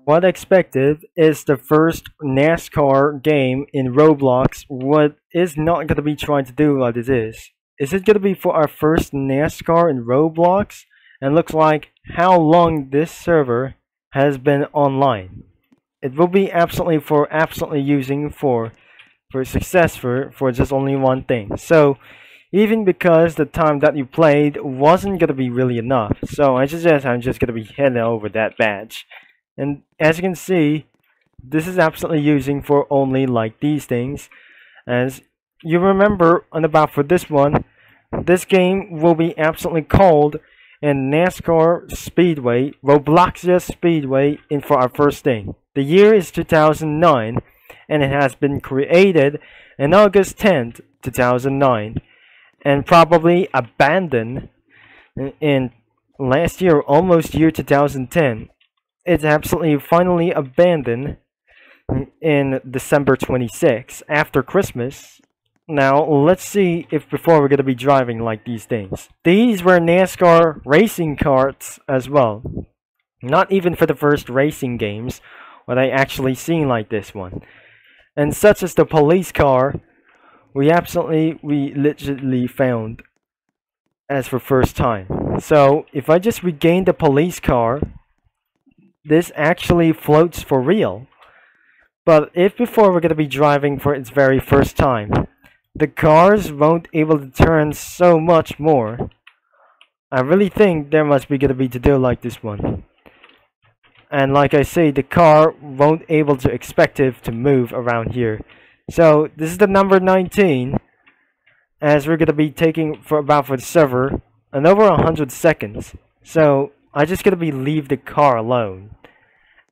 What I expected is the first NASCAR game in Roblox. What is not going to be trying to do like this is it going to be for our first NASCAR in Roblox? And looks like how long this server has been online. It will be absolutely using for success for just only one thing. So even because the time that you played wasn't going to be really enough, so I suggest I'm just going to be heading over that badge. And as you can see, this is absolutely using for only like these things. As you remember, and about for this one, this game will be absolutely called in NASCAR Speedway, Robloxia Speedway, in for our first thing. The year is 2009, and it has been created on August 10th, 2009, and probably abandoned in last year, almost year 2010. It's absolutely finally abandoned in December 26, after Christmas. Now, let's see if before we're going to be driving like these things. These were NASCAR racing carts as well. Not even for the first racing games what I actually seen like this one. And such as the police car, we literally found as for first time. So, if I just regain the police car, this actually floats for real. But if before we're going to be driving for its very first time, the cars won't able to turn so much more, I really think there must be going to be to do like this one. And like I say, the car won't able to expect it to move around here. So this is the number 19, as we're going to be taking for the server and over 100 seconds. So I just going to be leave the car alone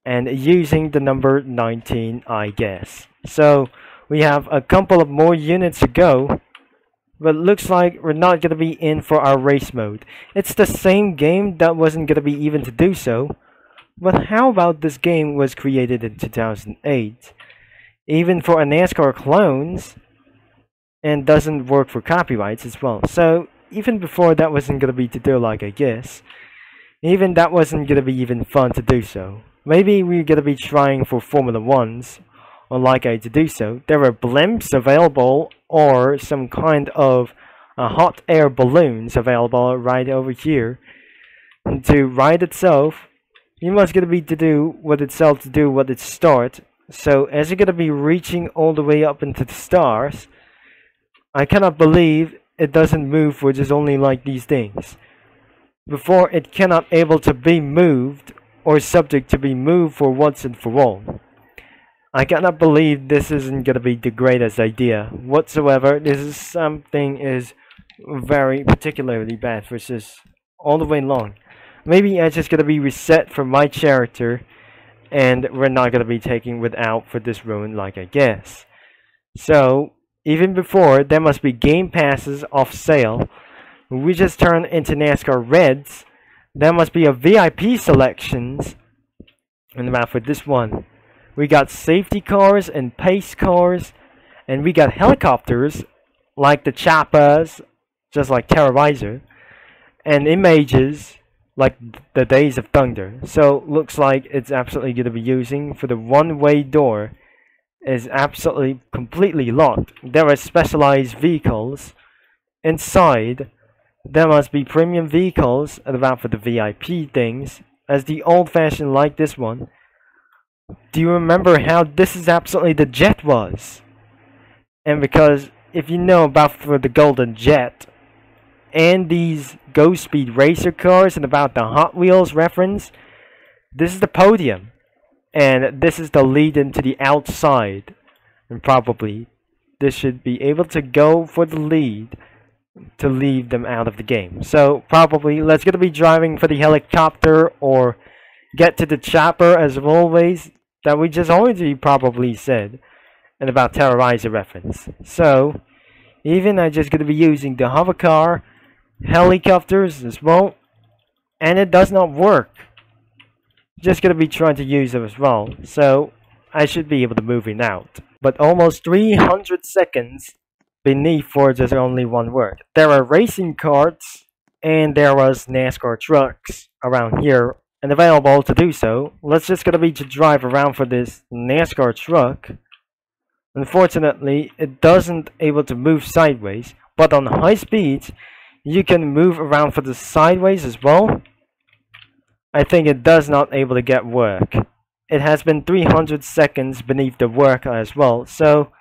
and using the number 19, I guess. So we have a couple of more units to go, but looks like we're not going to be in for our race mode. It's the same game that wasn't going to be even to do so, but how about this game was created in 2008, even for a NASCAR clones, and doesn't work for copyrights as well. So even before that wasn't going to be to do like, I guess, even that wasn't going to be even fun to do so. Maybe we're going to be trying for Formula 1s, or like I to do so. There are blimps available, or some kind of hot air balloons available right over here. And to ride itself, you must going to be to do what itself to do what it start. So as you're going to be reaching all the way up into the stars, I cannot believe it doesn't move for just only like these things. Before it cannot able to be moved, or subject to be moved for once and for all. I cannot believe this isn't going to be the greatest idea whatsoever. This is something is very particularly bad for this all the way long. Maybe I'm just going to be reset for my character, and we're not going to be taking without for this ruin like I guess. So even before, there must be game passes off sale. We just turn into NASCAR Reds. There must be a VIP selections. And about for this one, we got safety cars and pace cars, and we got helicopters like the choppers, just like Terrorizer, and images like the Days of Thunder. So looks like it's absolutely going to be using for the one-way door is absolutely completely locked. There are specialized vehicles inside. There must be premium vehicles and about for the VIP things, as the old-fashioned like this one. Do you remember how this is absolutely the jet was? And because if you know about for the golden jet and these Go Speed racer cars and about the Hot Wheels reference, this is the podium, and this is the lead into the outside, and probably this should be able to go for the lead to leave them out of the game. So probably let's gonna be driving for the helicopter or get to the chopper as always, that we just already probably said, and about Terrorizer reference. So even I'm just gonna be using the hover car, helicopters as well, and it does not work. Just gonna be trying to use them as well, so I should be able to move it out. But almost 300 seconds beneath for just only one word. There are racing carts and there was NASCAR trucks around here and available to do so. Let's just gonna be to drive around for this NASCAR truck. Unfortunately, it doesn't able to move sideways, but on high speeds, you can move around for the sideways as well. I think it does not able to get work. It has been 300 seconds beneath the work as well, so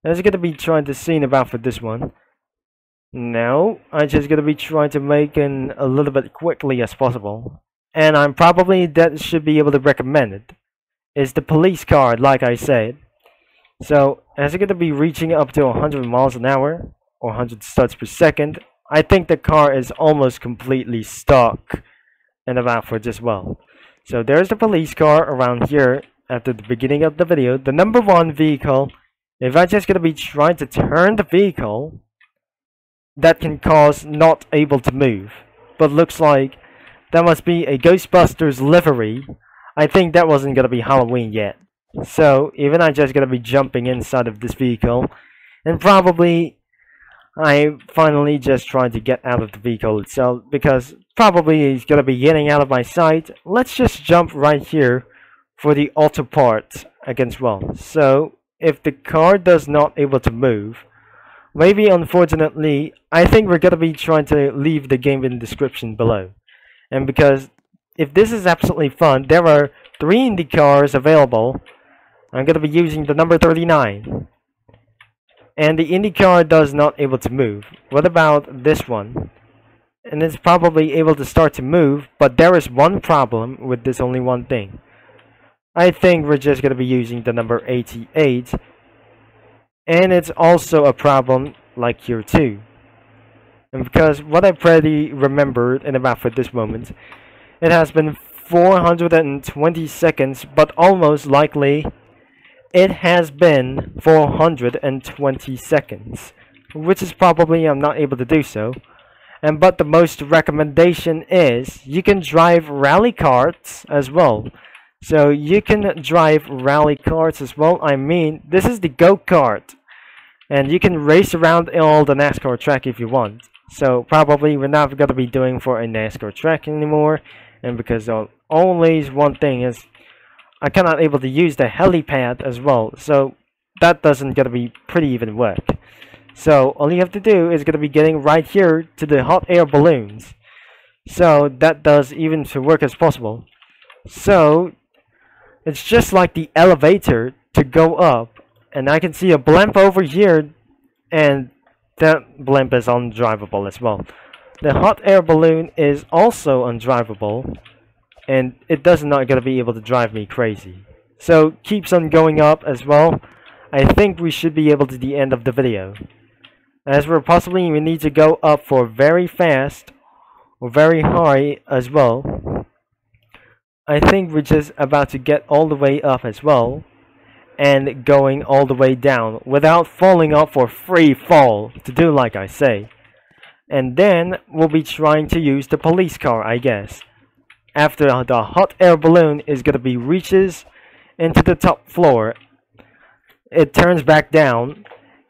I'm gonna be trying to see about for this one. Now, I'm just gonna be trying to make it a little bit quickly as possible. And I'm probably that should be able to recommend it. Is the police car, like I said. So, as it's gonna be reaching up to 100 miles an hour, or 100 studs per second, I think the car is almost completely stuck in about for this well. So there's the police car around here after the beginning of the video. The number one vehicle, if I'm just gonna be trying to turn the vehicle, that can cause not able to move. But looks like that must be a Ghostbusters livery. I think that wasn't gonna be Halloween yet. So even I'm just gonna be jumping inside of this vehicle, and probably I finally just trying to get out of the vehicle itself because probably he's gonna be getting out of my sight. Let's just jump right here for the auto part against well. So if the car does not able to move, maybe unfortunately, I think we're gonna be trying to leave the game in the description below. And because if this is absolutely fun, there are 3 Indy cars available. I'm gonna be using the number 39. And the IndyCar does not able to move. What about this one? And it's probably able to start to move, but there is one problem with this only one thing. I think we're just going to be using the number 88. And it's also a problem like here too. And because what I pretty remembered in about for this moment, it has been 420 seconds, but almost likely it has been 420 seconds, which is probably I'm not able to do so. And but the most recommendation is you can drive rally carts as well. So you can drive rally carts as well. I mean, this is the go-kart, and you can race around all the NASCAR track if you want. So probably we're not gonna be doing for a NASCAR track anymore, and because only one thing is I cannot able to use the helipad as well, so that doesn't gonna be pretty even work. So all you have to do is gonna be getting right here to the hot air balloons. So that does even to work as possible. So it's just like the elevator to go up, and I can see a blimp over here, and that blimp is undrivable as well. The hot air balloon is also undrivable, and it does not gonna be able to drive me crazy. So keeps on going up as well. I think we should be able to the end of the video. As we're possibly we need to go up for very fast or very high as well. I think we're just about to get all the way up as well, and going all the way down without falling off for free fall to do like I say. And then we'll be trying to use the police car, I guess. After the hot air balloon is gonna be reaches into the top floor, it turns back down,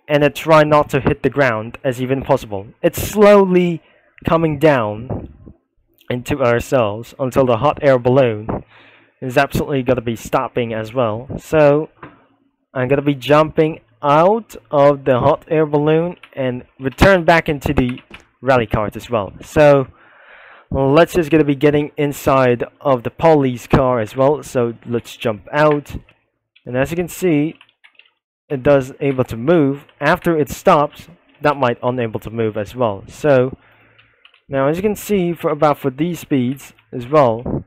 and it try not to hit the ground as even possible. It's slowly coming down into ourselves until the hot air balloon is absolutely gonna be stopping as well. So I'm gonna be jumping out of the hot air balloon and return back into the rally cart as well. So let's just gonna be getting inside of the police car as well. So let's jump out, and as you can see, it does able to move. After it stops, that might unable to move as well. So now as you can see for these speeds as well,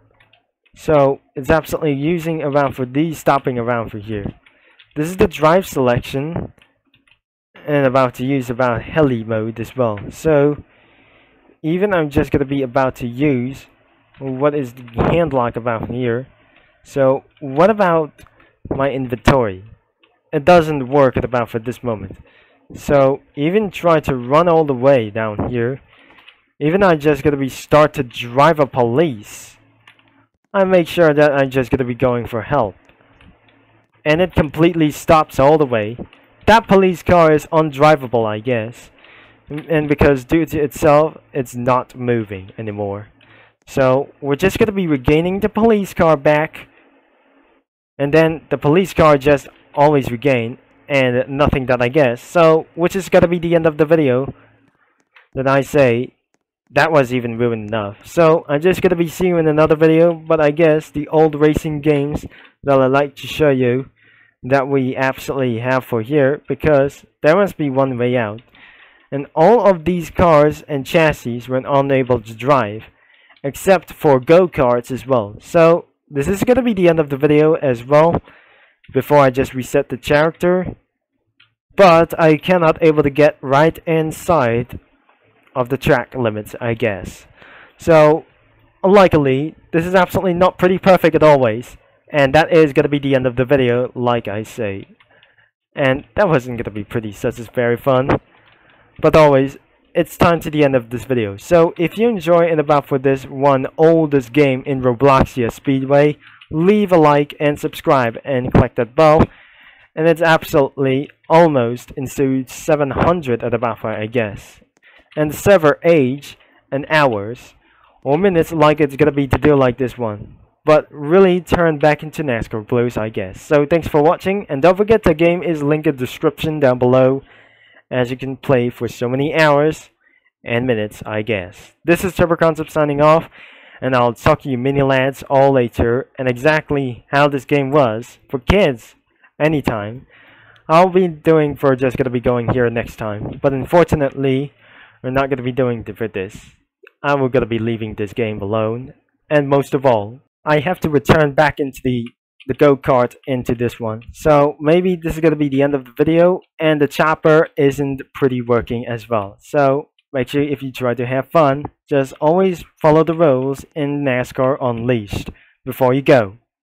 so it's absolutely using around for these stopping around for here. This is the drive selection, and about to use about heli mode as well. So even I'm just gonna be about to use what is the hand lock about here. So what about my inventory? It doesn't work at about for this moment. So even try to run all the way down here. Even I'm just gonna be start to drive a police, I make sure that I'm just gonna be going for help, and it completely stops all the way. that police car is undrivable, I guess. And because due to itself, it's not moving anymore. So we're just gonna be regaining the police car back, and then the police car just always regain, and nothing that I guess. So which is gonna be the end of the video. Then I say that was even ruined enough. So I'm just gonna be seeing you in another video, but I guess the old racing games that I like to show you that we absolutely have for here, because there must be one way out. And all of these cars and chassis were unable to drive, except for go-karts as well. So this is gonna be the end of the video as well, before I just reset the character. But I cannot able to get right inside of the track limits, I guess. So luckily, this is absolutely not pretty perfect at always. And that is gonna be the end of the video, like I say. And that wasn't gonna be pretty, such as very fun. But always, it's time to the end of this video. So if you enjoy and about for this one oldest game in Robloxia Speedway, leave a like and subscribe and click that bell. And it's absolutely almost into 700 at about, I guess. And the server age and hours or minutes like it's gonna be to do like this one, but really turn back into NASCAR Blues, I guess. So thanks for watching, and don't forget the game is linked in the description down below, as you can play for so many hours and minutes, I guess. This is TurboConcept signing off, and I'll talk to you mini lads all later, and exactly how this game was for kids anytime I'll be doing for just gonna be going here next time. But unfortunately, we're not gonna be doing for this. I'm gonna be leaving this game alone, and most of all, I have to return back into the go-kart into this one. So maybe this is gonna be the end of the video, and the chopper isn't pretty working as well. So make sure if you try to have fun, just always follow the rules in NASCAR Unleashed before you go.